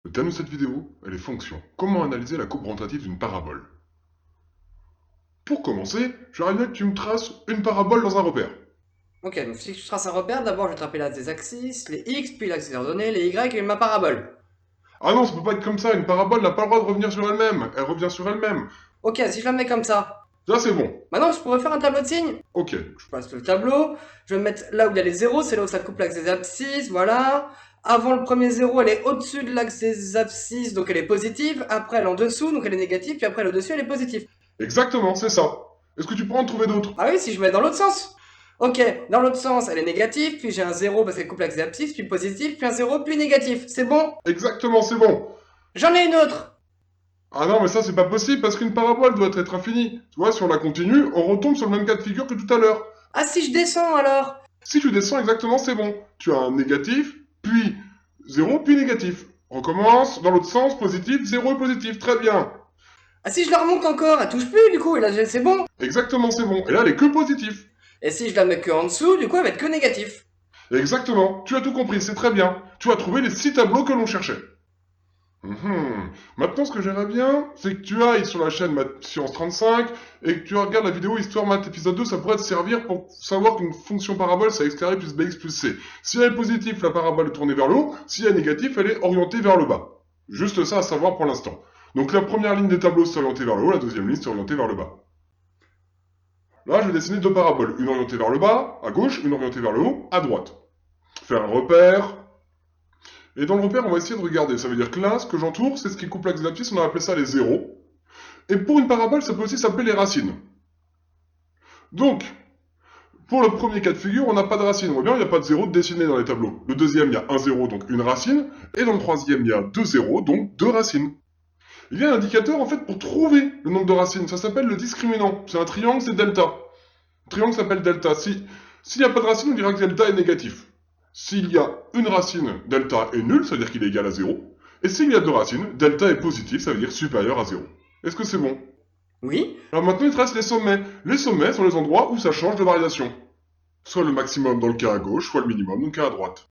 Le thème de cette vidéo est les fonctions. Comment analyser la courbe orientative d'une parabole? Pour commencer, j'aimerais bien que tu me traces une parabole dans un repère. Ok, donc si je trace un repère, d'abord je vais tracer l'axe des axes, les x, puis l'axe des ordonnées, les y et ma parabole. Ah non, ça peut pas être comme ça, une parabole n'a pas le droit de revenir sur elle-même, elle revient sur elle-même. Ok, si je la mets comme ça. Ça c'est bon. Maintenant, je pourrais faire un tableau de signes. Ok. Je passe le tableau, je vais me mettre là où il y a les zéros, c'est là où ça coupe l'axe des abscisses, voilà. Avant le premier zéro, elle est au-dessus de l'axe des abscisses, donc elle est positive. Après, elle est en dessous, donc elle est négative. Puis après, elle est au-dessus, elle est positive. Exactement, c'est ça. Est-ce que tu pourras en trouver d'autres? Ah oui, si je mets dans l'autre sens. Ok, dans l'autre sens, elle est négative, puis j'ai un zéro parce qu'elle coupe l'axe des abscisses, puis positif, puis un zéro, puis négatif. C'est bon? Exactement, c'est bon. J'en ai une autre. Ah non, mais ça c'est pas possible parce qu'une parabole doit être infinie. Tu vois, si on la continue, on retombe sur le même cas de figure que tout à l'heure. Ah, si je descends alors? Si tu descends exactement, c'est bon. Tu as un négatif, puis 0, puis négatif. Recommence, dans l'autre sens, positif, 0 et positif, très bien. Ah, si je la remonte encore, elle touche plus du coup, et là c'est bon. Exactement, c'est bon. Et là, elle est que positif. Et si je la mets que en dessous, du coup elle va être que négatif. Exactement, tu as tout compris, c'est très bien. Tu as trouvé les 6 tableaux que l'on cherchait. Maintenant, ce que j'aimerais bien, c'est que tu ailles sur la chaîne Math Science 35 et que tu regardes la vidéo Histoire Math épisode 2, ça pourrait te servir pour savoir qu'une fonction parabole, c'est x carré plus bx plus c. Si elle est positive, la parabole est tournée vers le haut, si elle est négative, elle est orientée vers le bas. Juste ça à savoir pour l'instant. Donc la première ligne des tableaux, c'est orientée vers le haut, la deuxième ligne, c'est orientée vers le bas. Là, je vais dessiner deux paraboles, une orientée vers le bas, à gauche, une orientée vers le haut, à droite. Faire un repère. Et dans le repère, on va essayer de regarder. Ça veut dire que là, ce que j'entoure, c'est ce qui coupe l'axe des abscisses, on va appeler ça les zéros. Et pour une parabole, ça peut aussi s'appeler les racines. Donc, pour le premier cas de figure, on n'a pas de racine. On voit bien, il n'y a pas de zéro de dessiné dans les tableaux. Le deuxième, il y a un zéro, donc une racine. Et dans le troisième, il y a deux zéros, donc deux racines. Il y a un indicateur, en fait, pour trouver le nombre de racines. Ça s'appelle le discriminant. C'est un triangle, c'est delta. Le triangle s'appelle delta. S'il n'y a pas de racine, on dira que delta est négatif. S'il y a une racine, delta est nul, ça veut dire qu'il est égal à 0. Et s'il y a deux racines, delta est positif, ça veut dire supérieur à 0. Est-ce que c'est bon? Oui. Alors maintenant, il te reste les sommets. Les sommets sont les endroits où ça change de variation. Soit le maximum dans le cas à gauche, soit le minimum dans le cas à droite.